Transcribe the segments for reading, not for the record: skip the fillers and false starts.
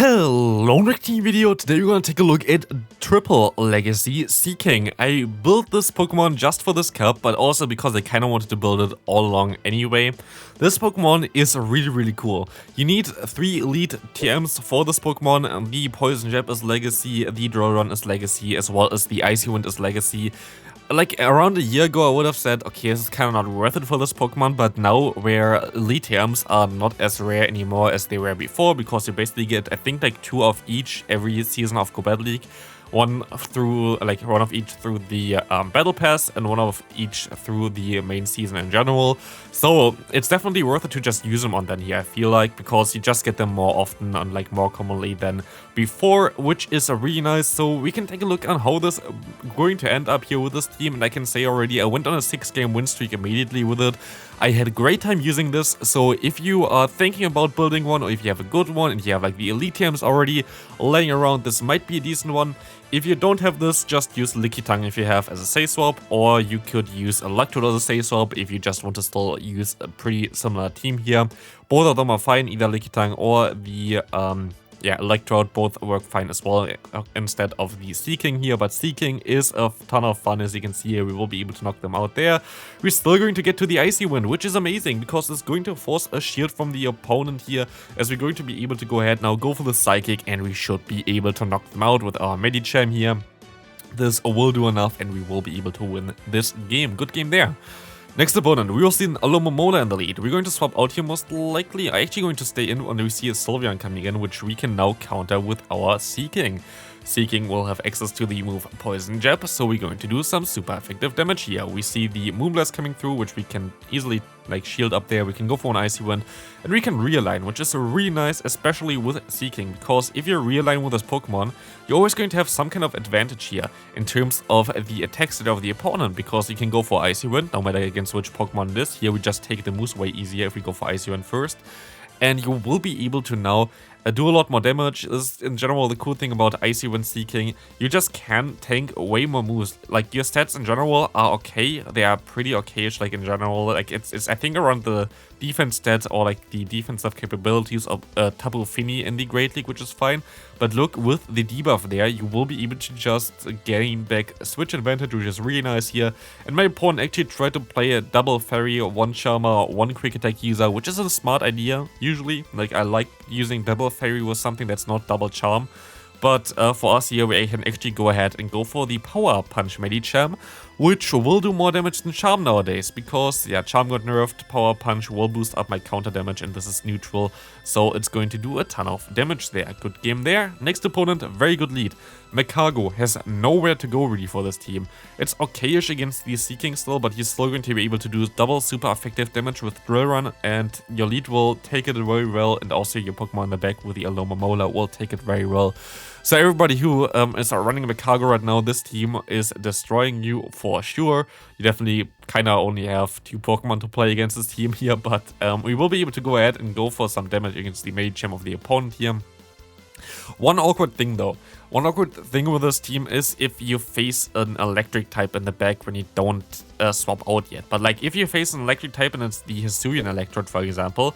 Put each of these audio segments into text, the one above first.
Hello, reacting video. Today we're gonna take a look at Triple Legacy Seaking. I built this Pokemon just for this cup, but also because I kind of wanted to build it all along anyway. This Pokemon is really cool. You need 3 elite TMs for this Pokemon. The Poison Jab is Legacy, the Drillrun is Legacy, as well as the Icy Wind is Legacy. Like around a year ago I would have said, okay, this is kind of not worth it for this Pokemon, but now where elite TMs are not as rare anymore as they were before, because you basically get, I think, like 2 of each every season of Go Battle League. One of each through the Battle Pass and one of each through the main season in general. So it's definitely worth it to just use them on then here, I feel like, because you just get them more often and like more commonly than before, which is really nice. So we can take a look on how this is going to end up here with this team, and I can say already I went on a 6-game win streak immediately with it. I had a great time using this, so if you are thinking about building one, or if you have a good one and you have like the elite teams already laying around, this might be a decent one. If you don't have this, just use Lickitung if you have as a say swap, or you could use Electrode as a say swap if you just want to still use a pretty similar team here. Both of them are fine, either Lickitung or the Electrode, both work fine as well instead of the Seaking here, but Seaking is a ton of fun. As you can see here, we will be able to knock them out there. We're still going to get to the Icy Wind, which is amazing because it's going to force a shield from the opponent here, as we're going to be able to go ahead now, go for the Psychic, and we should be able to knock them out with our Medicham here. This will do enough and we will be able to win this game. Good game there. Next opponent, we will see an Alomomola in the lead. We're going to swap out here most likely. I'm actually going to stay in when we see a Sylveon coming in, which we can now counter with our Seaking. Seaking will have access to the move Poison Jab, so we're going to do some super effective damage here. We see the Moonblast coming through, which we can easily like shield up there. We can go for an Icy Wind, and we can realign, which is really nice, especially with Seaking, because if you realign with this Pokemon, you're always going to have some kind of advantage here in terms of the attack stat of the opponent, because you can go for Icy Wind, no matter against which Pokemon it is. Here we just take the moves way easier if we go for Icy Wind first. And you will be able to now do a lot more damage. This is in general the cool thing about Icy Wind Seaking. You just can tank way more moves. Like your stats in general are okay. They are pretty okayish, like in general. Like it's I think around the defense stats or like the defensive capabilities of Tapu Fini in the Great League, which is fine. But look, with the debuff there, you will be able to just gain back switch advantage, which is really nice here. And my opponent actually tried to play a double fairy, 1 charmer, 1 quick attack user, which is a smart idea usually. Like I like using double fairy with something that's not double charm. But for us here, we can actually go ahead and go for the Power Punch Medicham, which will do more damage than Charm nowadays, because yeah, Charm got nerfed, Power Punch will boost up my counter damage, and this is neutral, so it's going to do a ton of damage there. Good game there. Next opponent, very good lead. Magcargo has nowhere to go really for this team. It's okayish against the Seaking still, but he's still going to be able to do double super effective damage with Drill Run, and your lead will take it very well, and also your Pokemon in the back with the Alomomola will take it very well. So everybody who is running Magcargo right now, this team is destroying you for sure. You definitely kind of only have 2 Pokemon to play against this team here, but we will be able to go ahead and go for some damage against the Medicham of the opponent here. One awkward thing though. One awkward thing with this team is if you face an electric type in the back when you don't swap out yet. But like if you face an electric type and it's the Hisuian Electrode, for example,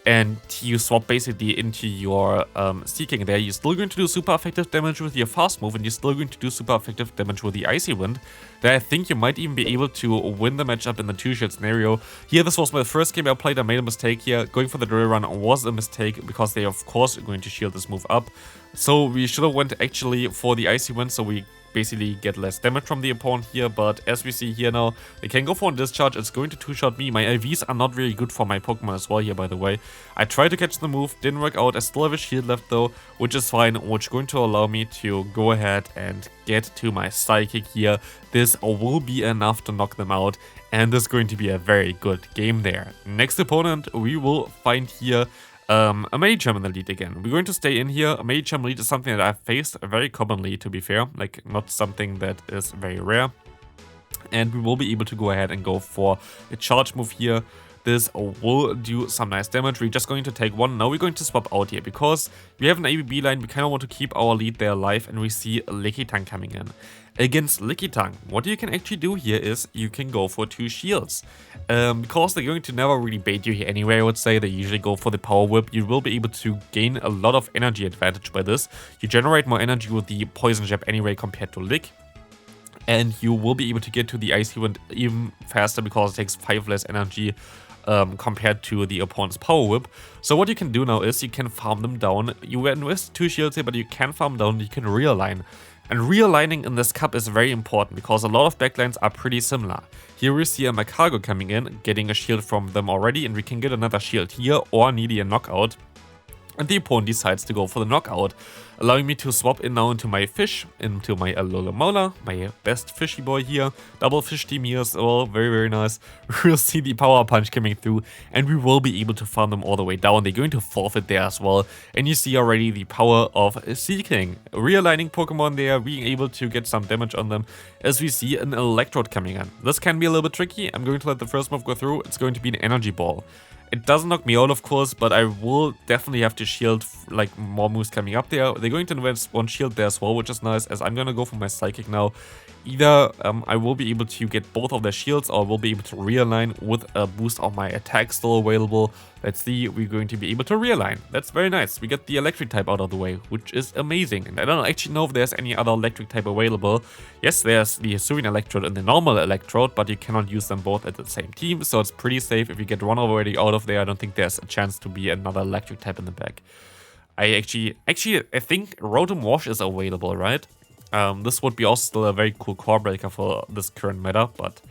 and you swap basically into your Seaking there, you're still going to do super effective damage with your fast move, and you're still going to do super effective damage with the Icy Wind. Then I think you might even be able to win the matchup in the 2-shot scenario. Here, this was my first game I played. I made a mistake here. Going for the Drill Run was a mistake, because they of course are going to shield this move up. So we should have went actually for the Icy Wind, so we basically get less damage from the opponent here. But as we see here now, they can go for a discharge. It's going to 2-shot me. My IVs are not really good for my Pokemon as well here, by the way. I tried to catch the move, didn't work out. I still have a shield left though, which is fine, which is going to allow me to go ahead and get to my Psychic here. This will be enough to knock them out, and this is going to be a very good game there. Next opponent, we will find here a Medicham in the lead again. We're going to stay in here. A Medicham lead is something that I've faced very commonly, to be fair. Like, not something that is very rare. And we will be able to go ahead and go for a charge move here. this will do some nice damage. We're just going to take one. Now we're going to swap out here because we have an ABB line. We kind of want to keep our lead there alive, and we see Lickitung coming in. Against Lickitung, what you can actually do here is you can go for 2 shields. Because they're going to never really bait you here anyway, I would say. They usually go for the power whip. You will be able to gain a lot of energy advantage by this. You generate more energy with the poison jab anyway compared to Lick. And you will be able to get to the Icy Wind even faster because it takes 5 less energy compared to the opponent's power whip. So what you can do now is you can farm them down. You invest 2 shields here, but you can farm down, you can realign. And realigning in this cup is very important because a lot of backlines are pretty similar. Here we see a Magcargo coming in, getting a shield from them already, and we can get another shield here or needing a knockout. And the opponent decides to go for the knockout, allowing me to swap in now into my fish, into my Alola, my best fishy boy here. Double fish team here as well, very, very nice. We'll see the power punch coming through, and we will be able to farm them all the way down. They're going to forfeit there as well, and you see already the power of Seaking. Realigning Pokemon there, being able to get some damage on them, as we see an Electrode coming in. This can be a little bit tricky. I'm going to let the first move go through. It's going to be an Energy Ball. It doesn't knock me out, of course, but I will definitely have to shield like more moves coming up there. They're going to invest 1 shield there as well, which is nice, as I'm going to go for my Psychic now. Either I will be able to get both of their shields, or I will be able to realign with a boost of my attack still available. Let's see, we're going to be able to realign. That's very nice. We get the electric type out of the way, which is amazing. And I don't actually know if there's any other electric type available. Yes, there's the Sylveon Electrode and the normal Electrode, but you cannot use them both at the same team, so it's pretty safe. If you get one already out of there, I don't think there's a chance to be another electric type in the back. I think Rotom Wash is available, right? This would be also still a very cool core breaker for this current meta, but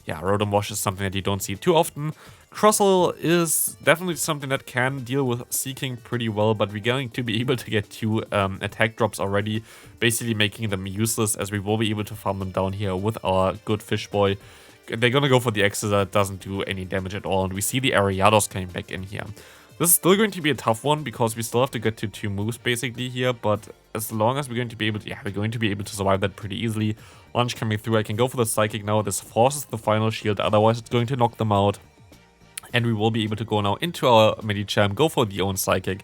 yeah, Rotom Wash is something that you don't see too often. Crossel is definitely something that can deal with Seaking pretty well, but we're going to be able to get 2 attack drops already, basically making them useless, as we will be able to farm them down here with our good fish boy. They're gonna go for the Exeter, that doesn't do any damage at all, and we see the Ariados coming back in here. This is still going to be a tough one because we still have to get to 2 moves basically here, but as long as we're going to be able to, we're going to be able to survive that pretty easily. Lunge coming through, I can go for the Psychic now. This forces the final shield, otherwise it's going to knock them out. And we will be able to go now into our Medicham, go for the own Psychic.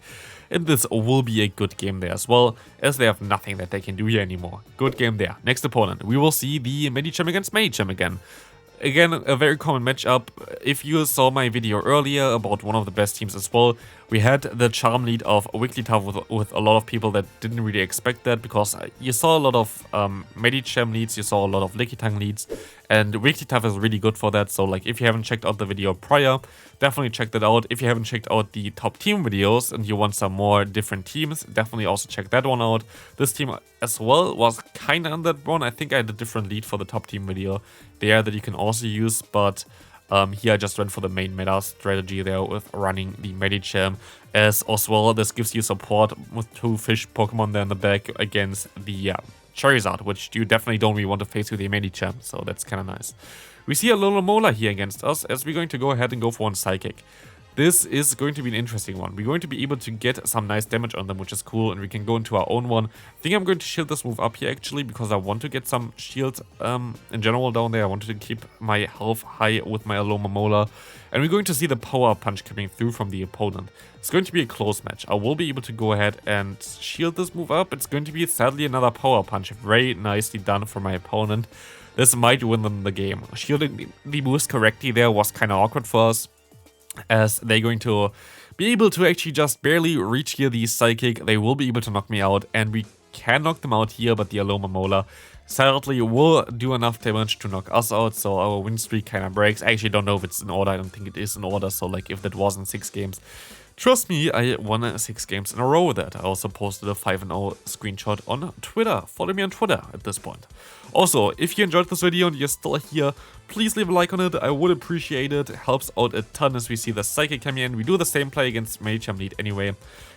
And this will be a good game there as well, as they have nothing that they can do here anymore. Good game there. Next opponent, we will see the Medicham against Medicham again. Again, a very common matchup. If you saw my video earlier about one of the best teams as well, we had the charm lead of Wigglytuff with a lot of people that didn't really expect that, because you saw a lot of Medicham leads, you saw a lot of Lickitung leads, and Wigglytuff is really good for that. So like, if you haven't checked out the video prior, definitely check that out. If you haven't checked out the top team videos and you want some more different teams, definitely also check that one out. This team as well was kind of on that one. I think I had a different lead for the top team video there that you can also use, but here I just went for the main meta strategy there with running the Medicham, as well this gives you support with 2 fish Pokemon there in the back against the Charizard, which you definitely don't really want to face with the Medicham, so that's kind of nice. We see a Alola here against us, as we're going to go ahead and go for 1 Psychic. This is going to be an interesting one. We're going to be able to get some nice damage on them, which is cool, and we can go into our own one. I think I'm going to shield this move up here, actually, because I want to get some shield in general down there. I wanted to keep my health high with my Alola. And we're going to see the power punch coming through from the opponent. It's going to be a close match. I will be able to go ahead and shield this move up. It's going to be, sadly, another power punch. Very nicely done for my opponent. This might win them the game. Shielding the moves correctly there was kind of awkward for us, as they're going to be able to actually just barely reach here the Psychic. They will be able to knock me out, and we can knock them out here, but the Alola sadly will do enough damage to knock us out, so our win streak kind of breaks. I actually don't know if it's in order. I don't think it is in order, so like if that wasn't 6 games, trust me, I won 6 games in a row with that. I also posted a 5-0 screenshot on Twitter. Follow me on Twitter at this point. Also, if you enjoyed this video and you're still here, please leave a like on it. I would appreciate it. It helps out a ton as we see the Psychic coming in. We do the same play against Medicham lead anyway.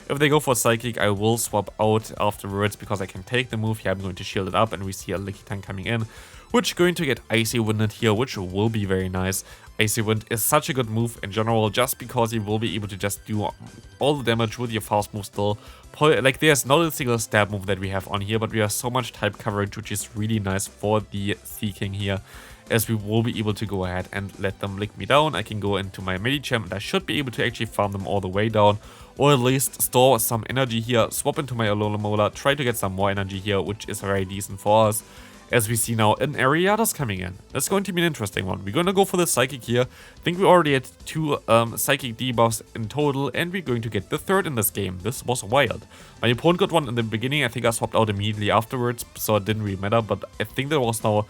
If they go for Psychic, I will swap out afterwards because I can take the move. Here I'm going to shield it up, and we see a Lickitung coming in, which is going to get Icy Winded here, which will be very nice. Icy Wind is such a good move in general, just because you will be able to just do all the damage with your fast move still. Like, there's not a single stab move that we have on here, but we have so much type coverage, which is really nice for the Seaking here. as we will be able to go ahead and let them lick me down. I can go into my Medicham and I should be able to actually farm them all the way down, or at least store some energy here, swap into my Alola, try to get some more energy here, which is very decent for us. As we see now, an Ariados coming in. That's going to be an interesting one. We're going to go for the Psychic here. I think we already had 2 Psychic debuffs in total, and we're going to get the 3rd in this game. This was wild. My opponent got one in the beginning. I think I swapped out immediately afterwards, so it didn't really matter. But I think there was now,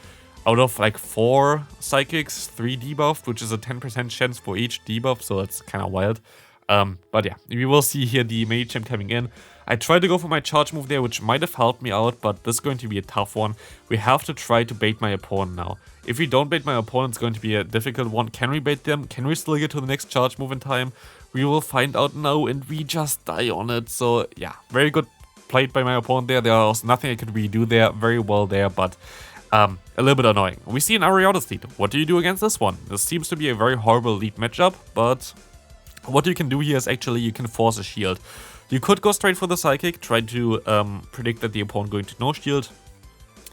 out of like 4 Psychics, 3 debuffed, which is a 10% chance for each debuff, so that's kind of wild. But yeah, we will see here the Medicham coming in. I tried to go for my charge move there, which might have helped me out, but this is going to be a tough one. We have to try to bait my opponent now. If we don't bait my opponent, it's going to be a difficult one. Can we bait them? Can we still get to the next charge move in time? We will find out now, and we just die on it. So yeah, very good played by my opponent there. There was nothing I could really do there. Very well there, but a little bit annoying. We see an Ariados lead. What do you do against this one? This seems to be a very horrible lead matchup, but what you can do here is actually you can force a shield. You could go straight for the Psychic, try to predict that the opponent going to no shield.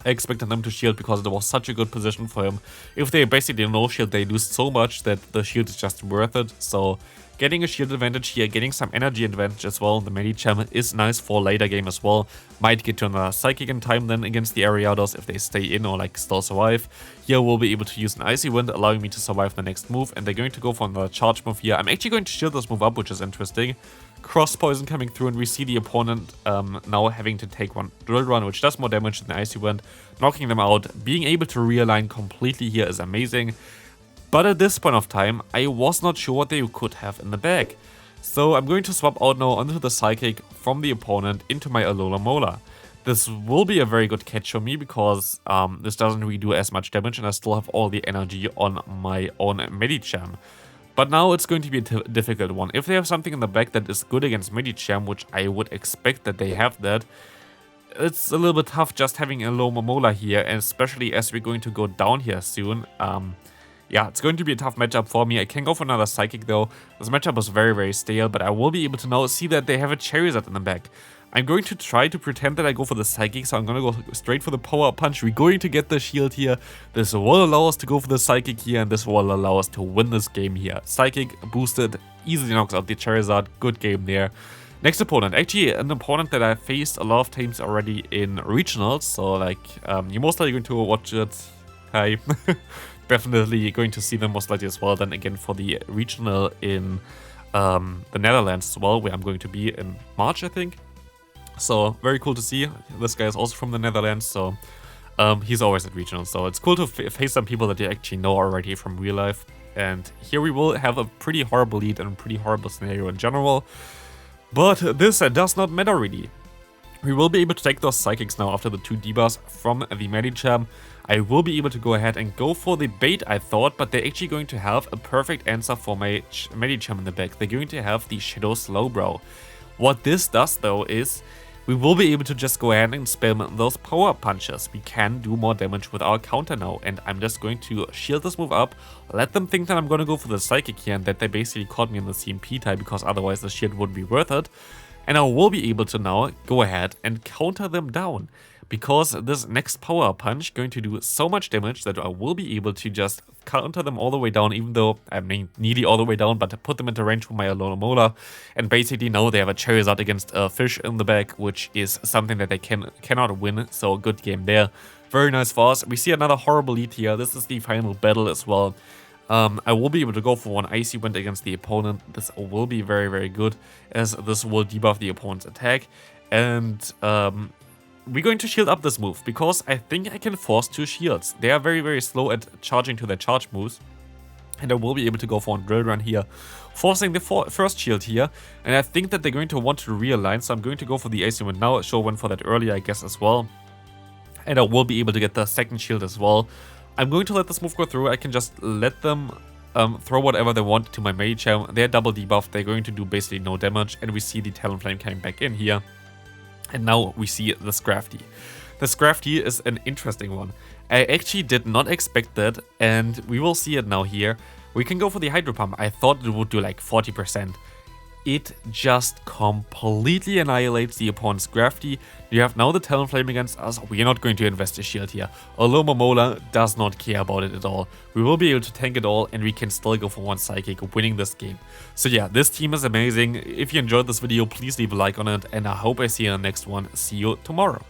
I expected them to shield because it was such a good position for him. If they basically no shield, they lose so much that the shield is just worth it. So getting a shield advantage here, getting some energy advantage as well in the Medicham is nice for later game as well. Might get to another Psychic in time then against the Ariados if they stay in or like still survive. Here we'll be able to use an Icy Wind, allowing me to survive the next move. And they're going to go for another charge move here. I'm actually going to shield this move up, which is interesting. Cross Poison coming through, and we see the opponent now having to take one Drill Run, which does more damage than the Icy Wind, knocking them out. Being able to realign completely here is amazing. But at this point of time, I was not sure what they could have in the bag. So I'm going to swap out now onto the Psychic from the opponent into my Alola. This will be a very good catch for me because this doesn't really do as much damage and I still have all the energy on my own Medicham. But now it's going to be a difficult one. If they have something in the back that is good against Medicham, which I would expect that they have that, it's a little bit tough just having a low Momola here, and especially as we're going to go down here soon. Yeah, it's going to be a tough matchup for me. I can go for another Psychic though. This matchup was very, very stale, but I will be able to now see that they have a Charizard in the back. I'm going to try to pretend that I go for the Psychic, so I'm going to go straight for the Power Punch. We're going to get the shield here. This will allow us to go for the Psychic here, and this will allow us to win this game here. Psychic boosted, easily knocks out the Charizard. Good game there. Next opponent, actually an opponent that I faced a lot of times already in Regionals, so like, you're most likely going to watch it. Hi. Definitely going to see them most likely as well then again for the Regional in the Netherlands as well, where I'm going to be in March, I think. So very cool to see. This guy is also from the Netherlands, so he's always at Regional. So it's cool to face some people that you actually know already from real life. And here we will have a pretty horrible lead and a pretty horrible scenario in general. But this does not matter really. We will be able to take those Psychics now after the 2 debuffs from the Medicham. I will be able to go ahead and go for the bait, I thought, but they're actually going to have a perfect answer for my Medicham in the back. They're going to have the Shadow Slowbro. What this does though is we will be able to just go ahead and spam those Power Punches. We can do more damage with our counter now, and I'm just going to shield this move up, let them think that I'm going to go for the Psychic here and that they basically caught me in the CMP type because otherwise the shield wouldn't be worth it. And I will be able to now go ahead and counter them down, because this next Power Punch going to do so much damage that I will be able to just counter them all the way down, even though, I mean, nearly all the way down, but to put them into range for my Alola. And basically now they have a Charizard against a fish in the back, which is something that they cannot win, so good game there. Very nice for us. We see another horrible lead here. This is the final battle as well. I will be able to go for one Icy Wind against the opponent. This will be very, very good, as this will debuff the opponent's attack. And we're going to shield up this move, because I think I can force 2 shields. They are very, very slow at charging to their charge moves. And I will be able to go for a Drill Run here, forcing the first shield here. And I think that they're going to want to realign, so I'm going to go for the Icy Wind now. Show went for that earlier, I guess, as well. And I will be able to get the second shield as well. I'm going to let this move go through. I can just let them throw whatever they want to my Medicham. They're double debuffed. They're going to do basically no damage. And we see the Talonflame coming back in here. And now we see the Scrafty. The Scrafty is an interesting one. I actually did not expect that. And we will see it now here. We can go for the Hydro Pump. I thought it would do like 40%. it just completely annihilates the opponent's Gravity. You have now the Talonflame against us. We are not going to invest a shield here. Although Momola does not care about it at all. We will be able to tank it all and we can still go for one Psychic, winning this game. So yeah, this team is amazing. If you enjoyed this video, please leave a like on it and I hope I see you in the next one. See you tomorrow.